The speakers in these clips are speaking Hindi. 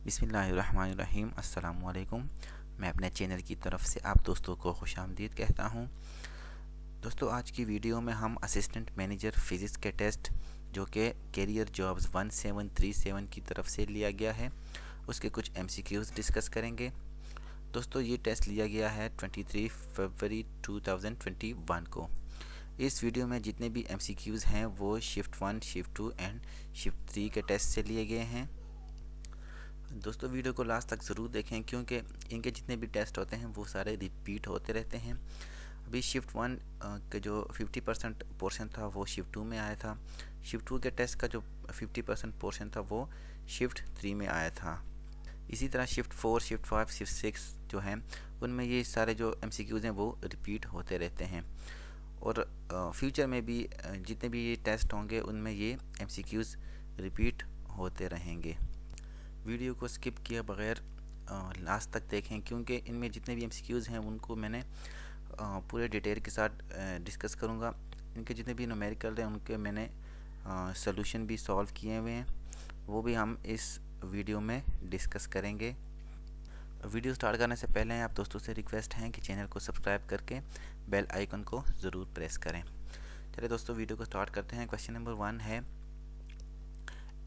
बिस्मिल्लाहिर्रहमानिर्रहीम। अस्सलामु अलैकुम। मैं अपने चैनल की तरफ से आप दोस्तों को खुशामदीद कहता हूं। दोस्तों, आज की वीडियो में हम असिस्टेंट मैनेजर फ़िज़िक्स के टेस्ट जो कि कैरियर जॉब्स 1737 की तरफ से लिया गया है, उसके कुछ MCQs डिस्कस करेंगे। दोस्तों, ये टेस्ट लिया गया है 23 फरवरी 2021 को। इस वीडियो में जितने भी MCQs हैं वो शिफ्ट 1, शिफ्ट 2 एंड शिफ्ट 3 के टेस्ट से लिए गए हैं। दोस्तों, वीडियो को लास्ट तक ज़रूर देखें क्योंकि इनके जितने भी टेस्ट होते हैं वो सारे रिपीट होते रहते हैं। अभी शिफ्ट 1 के जो 50% पोर्शन था वो शिफ्ट 2 में आया था। शिफ्ट 2 के टेस्ट का जो 50% पोर्शन था वो शिफ्ट 3 में आया था। इसी तरह शिफ्ट 4, शिफ्ट 5, शिफ्ट 6 जो हैं उनमें ये सारे जो MCQs हैं वो रिपीट होते रहते हैं और फ्यूचर में भी जितने भी ये टेस्ट होंगे उनमें ये MCQs रिपीट होते रहेंगे। वीडियो को स्किप किए बगैर लास्ट तक देखें क्योंकि इनमें जितने भी MCQs हैं उनको मैंने पूरे डिटेल के साथ डिस्कस करूंगा। इनके जितने भी न्यूमेरिकल हैं उनके मैंने सॉल्यूशन भी सॉल्व किए हुए हैं, वो भी हम इस वीडियो में डिस्कस करेंगे। वीडियो स्टार्ट करने से पहले आप दोस्तों से रिक्वेस्ट है कि चैनल को सब्सक्राइब करके बेल आइकन को ज़रूर प्रेस करें। चलिए दोस्तों, वीडियो को स्टार्ट करते हैं। क्वेश्चन नंबर 1 है,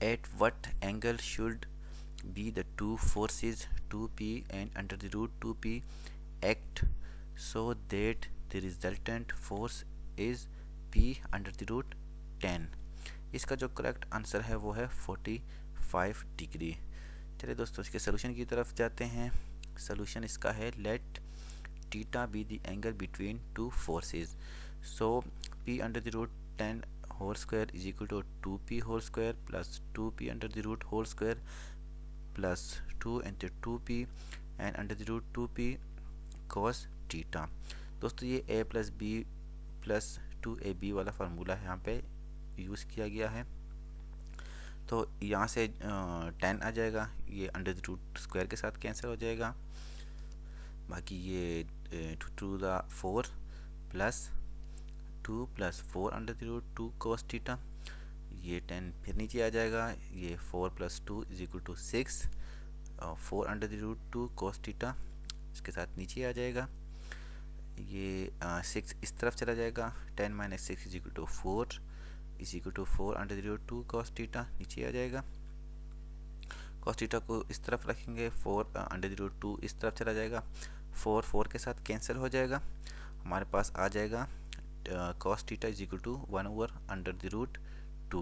at what angle should be the two forces 2p and under the root 2p act so that the resultant force is p under the root 10। इसका जो करेक्ट आंसर है वो है 45 डिग्री। चलिए दोस्तों, इसके सोल्यूशन की तरफ जाते हैं। सोल्यूशन इसका है, let theta be the angle between two forces, so p under the root 10 whole square is equal to 2p whole square plus 2p under the root whole square plus 2 into 2p and under the root 2p cos theta. दोस्तों, ये a plus B plus 2ab वाला फार्मूला है यहाँ पे यूज़ किया गया है। तो यहाँ से 10 आ जाएगा, ये अंडर द रूट स्क्वायर के साथ कैंसिल हो जाएगा। बाकी ये 2 to the 4 plus 2 plus 4 under the root 2 cos theta, ये 10 फिर नीचे आ जाएगा। ये 4 plus 2 is equal to 6, 4 under the root 2 cos theta इसके साथ नीचे आ जाएगा। ये 6 इस तरफ चला जाएगा, 10 minus 6 is equal to 4 is equal to 4 under the root 2 cos theta नीचे आ जाएगा। cos थीटा को इस तरफ रखेंगे, 4 अंडर द रूट 2 इस तरफ चला जाएगा, 4 के साथ कैंसिल हो जाएगा। हमारे पास आ जाएगा cos theta is equal to 1 over under the root 2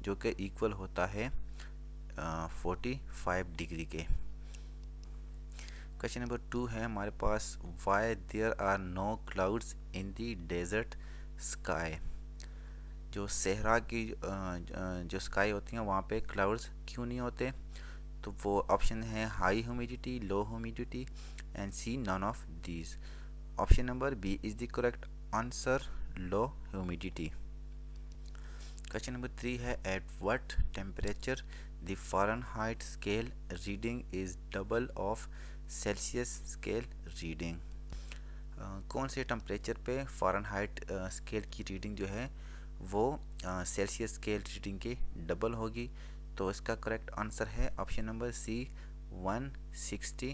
जो कि इक्वल होता है 45 डिग्री के। क्वेश्चन नंबर 2 है हमारे पास, why there are no clouds in the desert sky. जो सहरा की जो स्काई होती हैं वहाँ पे क्लाउड्स क्यों नहीं होते? तो वो ऑप्शन है high humidity, low humidity and C none of these. Option number B is the correct answer, low humidity. Question number 3 है, at what temperature the Fahrenheit scale reading is double of Celsius scale reading. कौन से टेम्परेचर पे फ़ारेनहाइट स्केल की रीडिंग जो है वो सेल्सियस स्केल रीडिंग के डबल होगी? तो इसका करेक्ट आंसर है option number C, 160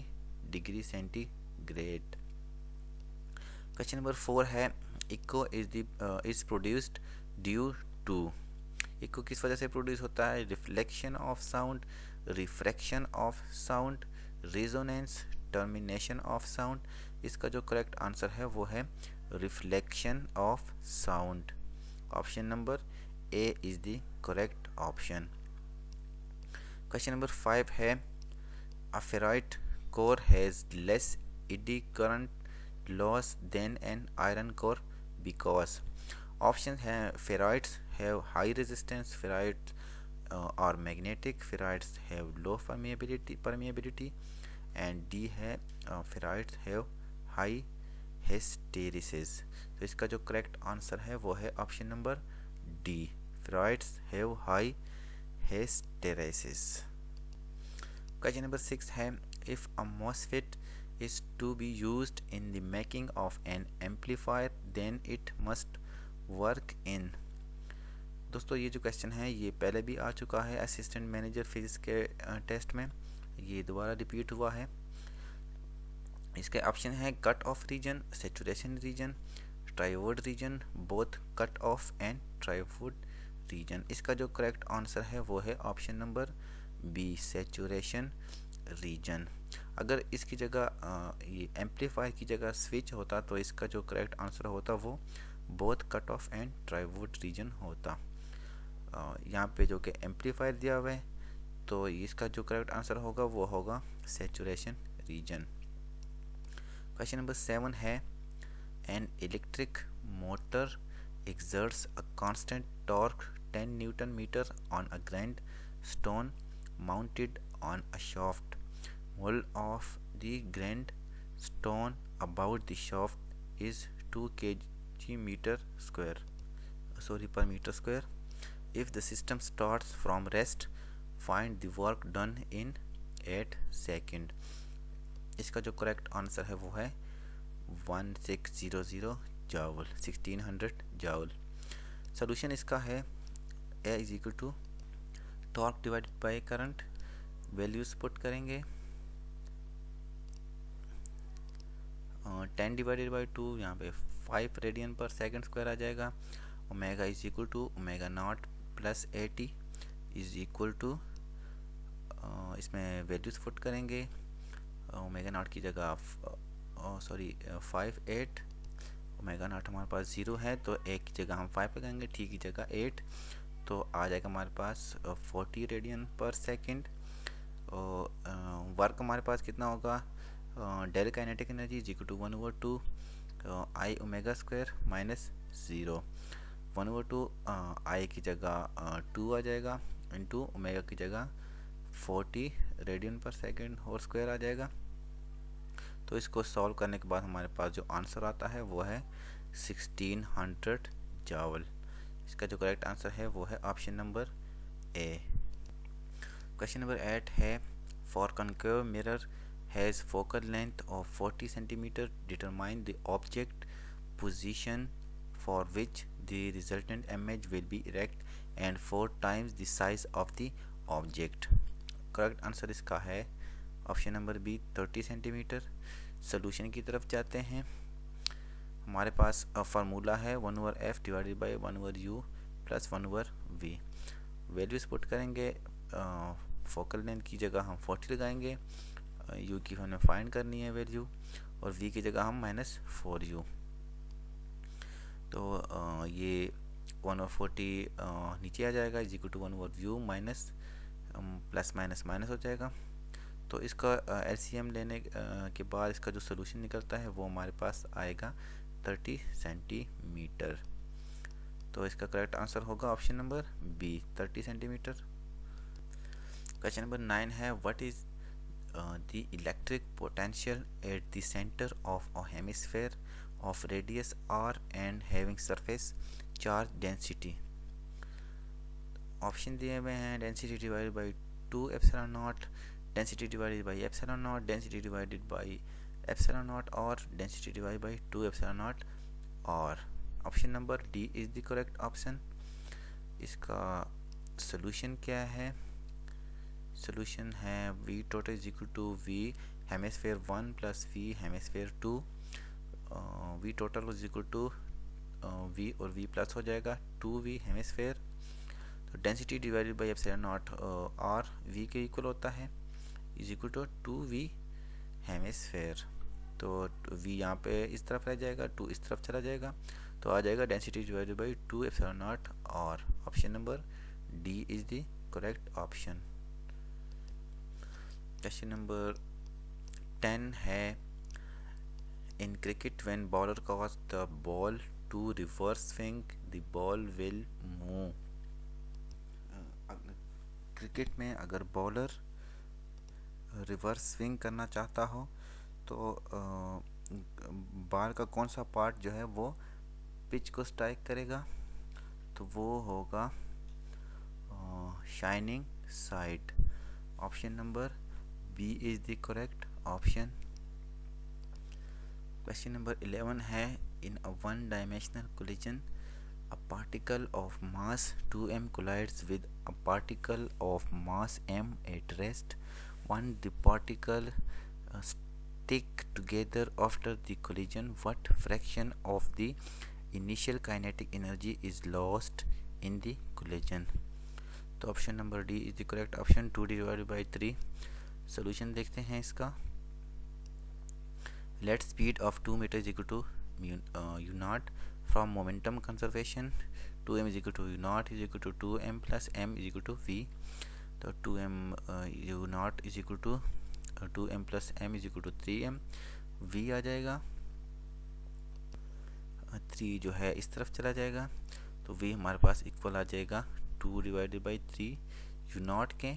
degree centigrade. Question number 4 है, echo is produced due to. Echo किस वजह से प्रोड्यूस होता है? Reflection of sound, refraction of sound, resonance, termination of sound. इसका जो करेक्ट आंसर है वो है reflection of sound. Option number A is the correct option. Question number 5 है, a ferrite core has less eddy current loss than an iron core because. Option है, ferrites have high resistance, ferrites are magnetic, ferrites have low permeability and D है ferrites have high hysteresis। तो इसका जो करेक्ट आंसर है वो है option number D, ferrites have high hysteresis। Question number 6 है, if a MOSFET is to be used in the making of an amplifier then it must work in। दोस्तों, ये जो क्वेश्चन है ये पहले भी आ चुका है असिस्टेंट मैनेजर फिजिक्स के टेस्ट में। ये दोबारा रिपीट हुआ है। इसके ऑप्शन है cut off region, saturation region, triode region, both cut off and triode region. इसका जो करेक्ट आंसर है वो है option number B, saturation region. अगर इसकी जगह ये एम्पलीफायर की जगह स्विच होता तो इसका जो करेक्ट आंसर होता वो both cut off and triode region होता। यहाँ पे जो कि एम्पलीफायर दिया हुआ है तो इसका जो करेक्ट आंसर होगा वो होगा सैचुरेशन रीजन। क्वेश्चन नंबर 7 है an electric motor exerts a constant torque 10 Newton meter on a grand stone mounted on a shaft. Volume of the grand stone about the shaft is 2 kg meter square. Per meter square. If the system starts from rest, find the work done in 8 seconds. इसका जो करेक्ट आंसर है वो है 1600 जूल, 1600 जूल। सोल्यूशन इसका है A is equal to torque divided by current. Values put करेंगे 10 डिवाइडेड बाय 2, यहाँ पे 5 रेडियन पर सेकंड स्क्वायर आ जाएगा। Omega is equal to omega not plus 80 is equal to, इसमें वैल्यूज पुट करेंगे। ओमेगा नॉट की जगह 58, ओमेगा नॉट हमारे पास 0 है तो ए की जगह हम 5 लगाएंगे, टी की जगह 8, तो आ जाएगा हमारे पास 40 रेडियन पर सेकंड। वर्क हमारे पास कितना होगा, del kinetic energy is equal to 1/2 I omega square minus 0, 1/2 I की जगह 2 आ जाएगा इंटू ओमेगा की जगह 40 radian per second whole square आ जाएगा। तो इसको सॉल्व करने के बाद हमारे पास जो आंसर आता है वो है 1600 जूल। इसका जो करेक्ट आंसर है वो है option number A. Question number 8 है for concave mirror has focal length of 40 centimetre, determine the object position for which the resultant image will be erect and 4 times the size of the object. Correct answer इसका है option number B 30 centimetre. Solution की तरफ जाते हैं। हमारे पास फार्मूला है 1/f divided by 1/u plus 1/v। Values put करेंगे, फोकल लेंथ की जगह हम 40 लगाएंगे, u की हमें फाइंड करनी है वैल्यू, और v की जगह हम -4u। तो ये 1/40 नीचे आ जाएगा is equal to 1/u minus plus minus minus हो जाएगा। तो इसका एलसीएम लेने के बाद इसका जो सोल्यूशन निकलता है वो हमारे पास आएगा 30 सेंटीमीटर। तो इसका करेक्ट आंसर होगा option number B 30 centimetre. Question number 9 है what is the electric potential at the centre of a hemisphere of radius r and having surface charge density. Option दिए हुए हैं density divided by 2 epsilon naught, density divided by epsilon naught, density divided by epsilon naught और density divided by 2 epsilon naught. और option number D is the correct option. इसका सोल्यूशन क्या है, सोल्यूशन है v total is equal to v hemisphere 1 plus v hemisphere 2। v total is equal to v और v प्लस हो जाएगा 2v हेमिस्फीयर। तो density divided by epsilon not r v के इक्वल होता है is equal to 2v hemisphere. तो v यहाँ पे इस तरफ रह जाएगा, 2 इस तरफ चला जाएगा, तो आ जाएगा density divided by 2 epsilon not r। Option number D is the correct option. Question number 10 है in cricket when bowler cause the ball to reverse swing the ball will move. Cricket में अगर बॉलर रिवर्स स्विंग करना चाहता हो तो बॉल का कौन सा पार्ट जो है वो पिच को स्ट्राइक करेगा, तो वो होगा shining side. Option number B is the correct option. Question number 11 है in a one dimensional collision a particle of mass 2m collides with a particle of mass m at rest. When the particle stick together after the collision, what fraction of the initial kinetic energy is lost in the collision? तो option number D is the correct option, 2 divided by 3। Solution देखते हैं इसका। Let speed of 2 metre is equal to u not from momentum conservation, 2m is equal to u not is equal to 2m plus m is equal to v। तो 2m u not is equal to 2m plus m is equal to 3m, v आ जाएगा 3 जो है इस तरफ चला जाएगा, तो v हमारे पास इक्वल आ जाएगा 2 डिवाइडेड बाई 3 यू नॉट के।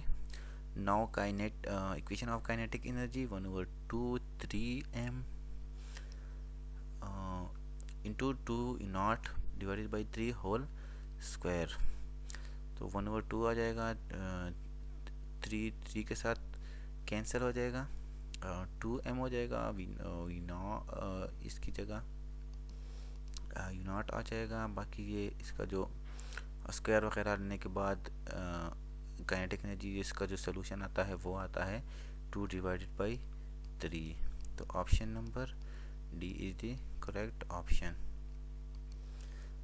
Now kinetic equation of kinetic energy 1/2 3m into 2 u naught divided by 3 whole square, तो 1/2 आ जाएगा, 3 के साथ कैंसिल हो जाएगा, 2m हो जाएगा, इसकी जगह यू नॉट आ जाएगा। बाकी ये इसका जो स्क्वायर वगैरह लेने के बाद काइनेटिक एनर्जी इसका जो सोल्यूशन आता है वो आता है 2 डिवाइडेड बाई 3। तो option number D is the correct option.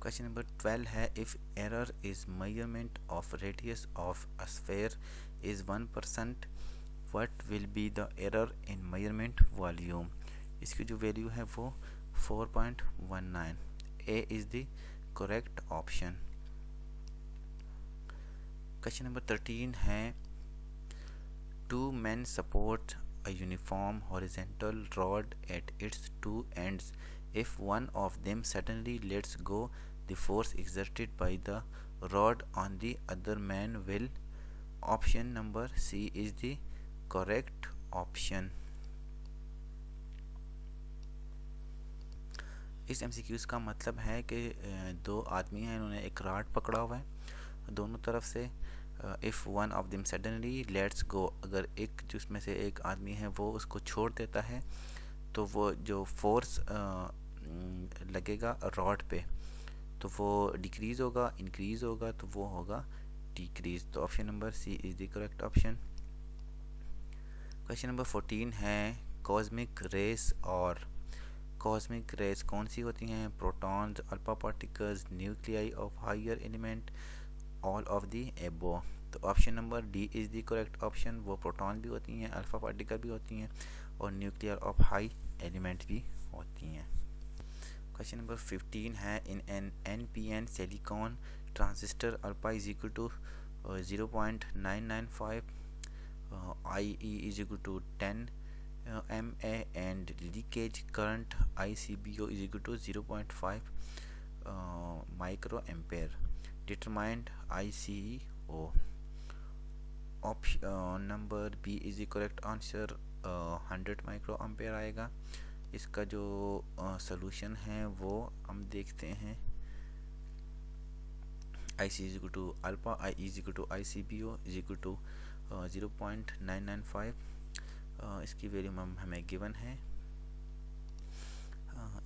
Question number 12 है, if error is measurement of radius of a sphere is 1%, what will be the error in measurement volume? इसकी जो वैल्यू है वो 4.19। A is the correct option. Question number 13 है, 2 men support a uniform horizontal rod at its 2 ends. If one of them suddenly lets go, the force exerted by the rod on the other man will. Option number C is the correct option. इस MCQs का मतलब है कि दो आदमी हैं, इन्होंने एक रॉड पकड़ा हुआ है दोनों तरफ से। If one of them suddenly let's go, अगर एक जिसमें से एक आदमी है वो उसको छोड़ देता है तो वो जो फोर्स लगेगा रॉड पे तो वो डिक्रीज़ होगा, इंक्रीज़ होगा तो वो होगा डिक्रीज़। तो option number C is the correct option. Question number 14 है, कॉस्मिक रेस और कॉस्मिक रेस कौन सी होती हैं? Protons, alpha particles, nuclei of higher element, all of the above. तो option number D is the correct option. वो प्रोटॉन भी होती हैं, अल्फा पार्टिकल भी होती हैं और न्यूक्लियर ऑफ हाई एलिमेंट भी होती हैं। क्वेश्चन नंबर 15 है, in an NPN silicon transistor alpha is equal to 0.995, IE is equal to 10 MA and leakage current ICBO is equal to 0.5 micro ampere. Determined ICO। Option number B is the correct answer, 100 micro ampere आएगा। इसका जो सॉल्यूशन है वो हम देखते हैं, IC is equal to alpha, IE is equal to ICBO is equal to 0.995। इसकी वैल्यू हमें गिवन है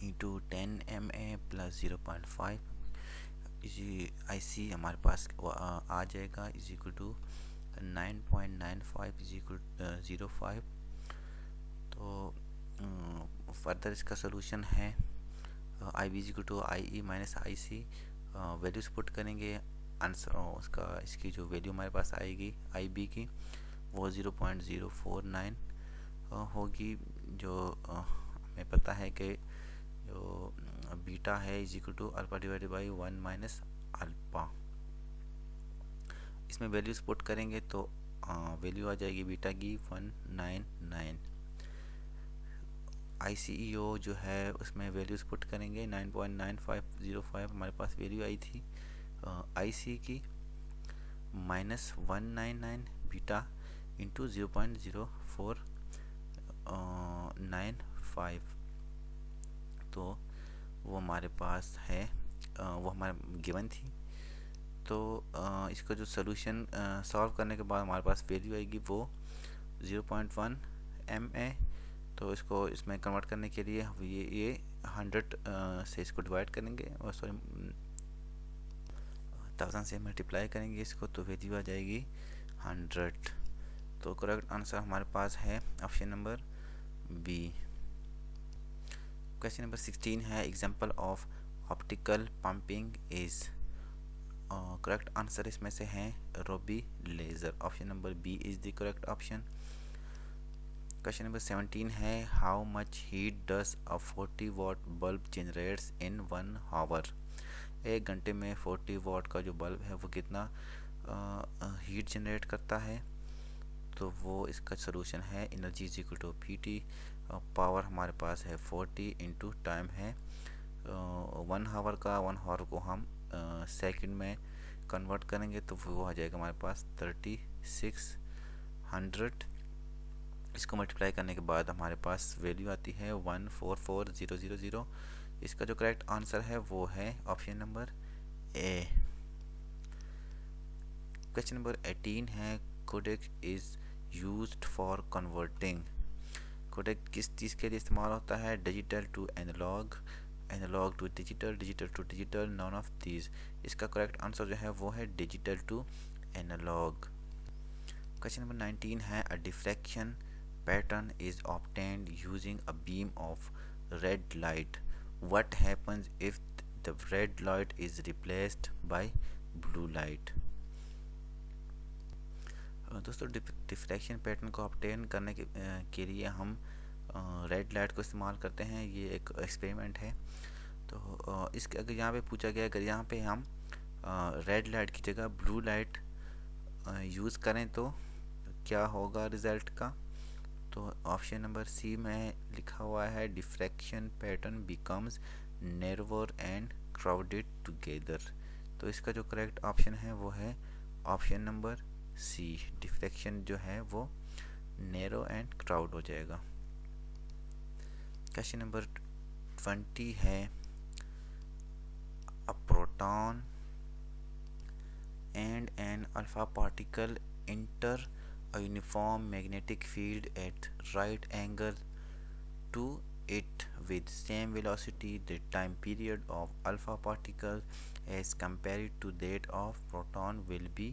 इंटू 10 MA प्लस 0.5 IC हमारे पास आ जाएगा is equal to 9.95 is equal 0.5। तो फर्दर इसका सोल्यूशन है IB is equal to IE minus IC। Values put करेंगे, आंसर उसका इसकी जो वैल्यू हमारे पास आएगी IB की वो 0.049 होगी। जो हमें पता है कि जो बीटा है is equal to alpha divided by 1 minus alpha. इसमें वैल्यूज पुट करेंगे तो वैल्यू आ जाएगी बीटा की 199। ICEO जो है उसमें वैल्यूज पुट करेंगे 9.9505 हमारे पास वैल्यू आई थी IC की माइनस 199 बीटा इंटू 0.0495। तो वो हमारे पास है, वो हमारे गिवन थी। तो इसका जो सोल्यूशन सॉल्व करने के बाद हमारे पास वैल्यू आएगी वो 0.1 MA। तो इसको इसमें कन्वर्ट करने के लिए ये 100 से इसको डिवाइड करेंगे और सॉरी 1000 से मल्टीप्लाई करेंगे इसको, तो वैल्यू आ जाएगी 100। तो करेक्ट आंसर हमारे पास है option number B. Question number 16 है example of optical pumping is. Correct answer इसमें से है ruby laser. Option number B is the correct option. Question number 17 है how much heat does a 40 watt bulb generates in 1 hour. एक घंटे में 40 वाट का जो बल्ब है वो कितना हीट जनरेट करता है। तो वो इसका सोल्यूशन है energy is equal to P T. Power हमारे पास है 40 इंटू टाइम है 1 आवर का। 1 आवर को हम सेकंड में कन्वर्ट करेंगे तो वो आ जाएगा हमारे पास 3600। इसको मल्टीप्लाई करने के बाद हमारे पास वैल्यू आती है 144000। इसका जो करेक्ट आंसर है वो है option number A. Question number 18 है codec is used for converting. Codec किस चीज़ के लिए इस्तेमाल होता है? Digital to analogue, analogue to digital, digital to digital, none of these. इसका करेक्ट आंसर जो है वो है digital to analogue. Question number 19 है a diffraction pattern is obtained using a beam of red light. What happens if the red light is replaced bye blue light. दोस्तों डिफ्रैक्शन पैटर्न को ऑब्टेन करने के लिए हम रेड लाइट को इस्तेमाल करते हैं। ये एक एक्सपेरिमेंट है। तो इसके अगर यहाँ पे पूछा गया अगर यहाँ पे हम रेड लाइट की जगह ब्लू लाइट यूज़ करें तो क्या होगा रिज़ल्ट का। तो ऑप्शन नंबर सी में लिखा हुआ है diffraction pattern becomes narrower and crowded together. तो इसका जो करेक्ट ऑप्शन है वो है ऑप्शन नंबर सी। डिफ्रैक्शन जो है वो नैरो एंड क्राउड हो जाएगा। क्वेश्चन नंबर 20 है a proton and an alpha particle enter a uniform magnetic field at right angle to it with same velocity. The time period of alpha particle as compared to that of proton will be.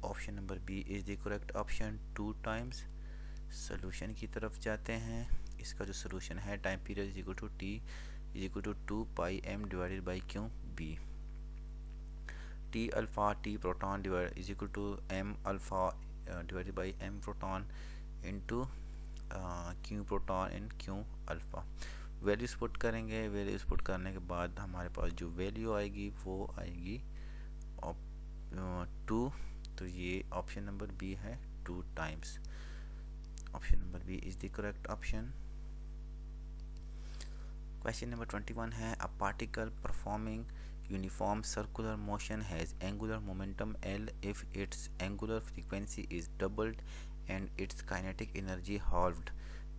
Option number B is the correct option 2 times. solution की तरफ जाते हैं। इसका जो solution है time period is equal to t is equal to 2 pi m divided by q b. T alpha T proton divided is equal to m alpha divided by m proton into q proton and q alpha। Values put करेंगे। वैल्यूज पुट करने के बाद हमारे पास जो वैल्यू आएगी वो आएगी 2। तो ये ऑप्शन नंबर बी है 2 times. Option number B is the correct option. Question number 21 है a particle performing uniform circular motion has angular momentum L if its angular frequency is doubled and its kinetic energy halved,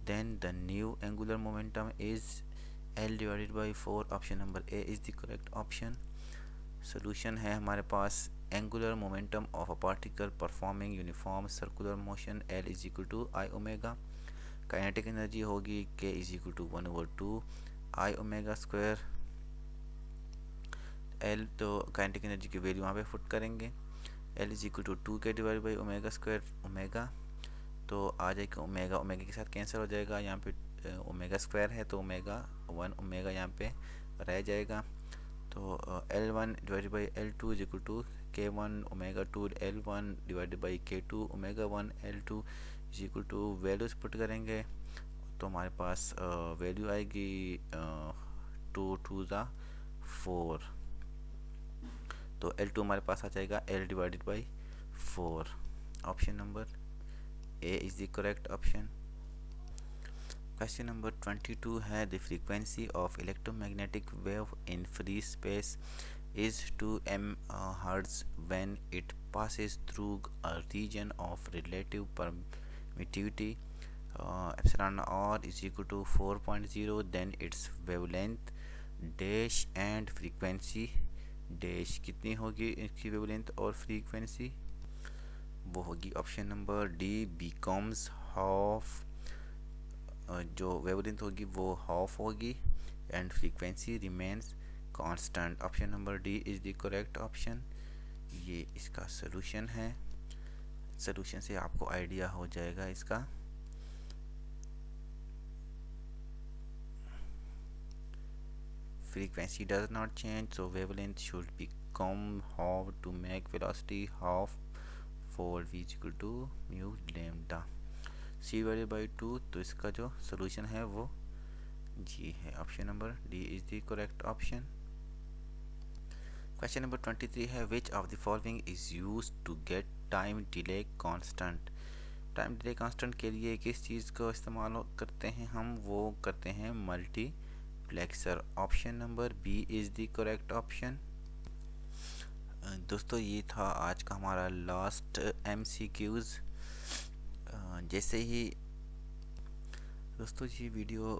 then the new angular momentum is L divided by 4। option number A is the correct option। solution है हमारे पास angular momentum of a particle performing uniform circular motion L is equal to I omega। kinetic energy होगी K is equal to 1/2 I omega square। L तो काइनेटिक एनर्जी की वैल्यू वहाँ पे फुट करेंगे। एल इज इक्वल टू 2 के divide by omega square omega. तो आ जाएगा ओमेगा, ओमेगा के साथ कैंसिल हो जाएगा। यहाँ पे ओमेगा स्क्वायर है तो ओमेगा 1 ओमेगा यहाँ पे रह जाएगा। तो L1 divide by L2 is equal to K1 omega 2 L1 divide by K2 omega 1 L2 is equal to values put करेंगे तो हमारे पास वैल्यू आएगी 2 2 ज़ा 4। तो L2 हमारे पास आ जाएगा L divided by 4। Option number A is the correct option. Question number 22 है the frequency of electromagnetic wave in free space is 2 MHz when it passes through a region of relative permittivity epsilon r is equal to 4.0, then its wavelength dash and frequency dash कितनी होगी इसकी वेवलेंथ और फ्रीक्वेंसी वो होगी option number D becomes half. जो वेवलेंथ होगी वो हाफ होगी and frequency remains constant. Option number D is the correct option. ये इसका सलूशन है। सॉल्यूशन से आपको आइडिया हो जाएगा इसका। Frequency does not change, so wavelength should become half to make velocity half for v is equal to mu lambda c divided by 2। तो इसका जो सोल्यूशन है वो जी है, option number D is the correct option. Question number 23 है which of the following is used to get time delay constant. Time delay constant के लिए किस चीज़ को इस्तेमाल करते हैं हम, वो करते हैं multiplexer. Option number B is the correct option. दोस्तों ये था आज का हमारा लास्ट MCQs। जैसे ही दोस्तों ये वीडियो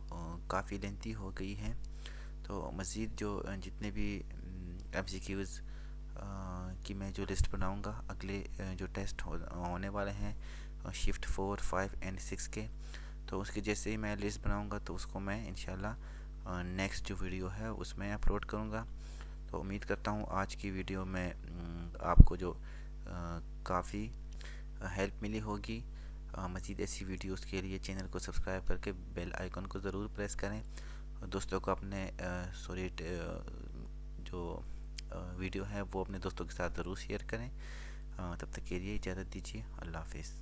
काफ़ी लेंथी हो गई है, तो मज़ीद जो जितने भी MCQs की मैं जो लिस्ट बनाऊंगा अगले जो टेस्ट होने वाले हैं शिफ्ट 4, 5 एंड 6 के, तो उसके जैसे ही मैं लिस्ट बनाऊंगा तो उसको मैं इंशाल्लाह नेक्स्ट जो वीडियो है उसमें अपलोड करूंगा। तो उम्मीद करता हूँ आज की वीडियो में आपको जो काफ़ी हेल्प मिली होगी। मज़ीद ऐसी वीडियोस के लिए चैनल को सब्सक्राइब करके बेल आइकन को ज़रूर प्रेस करें और दोस्तों को अपने जो वीडियो है वो अपने दोस्तों के साथ ज़रूर शेयर करें। तब तक के लिए इजाज़त दीजिए, अल्लाह हाफिज़।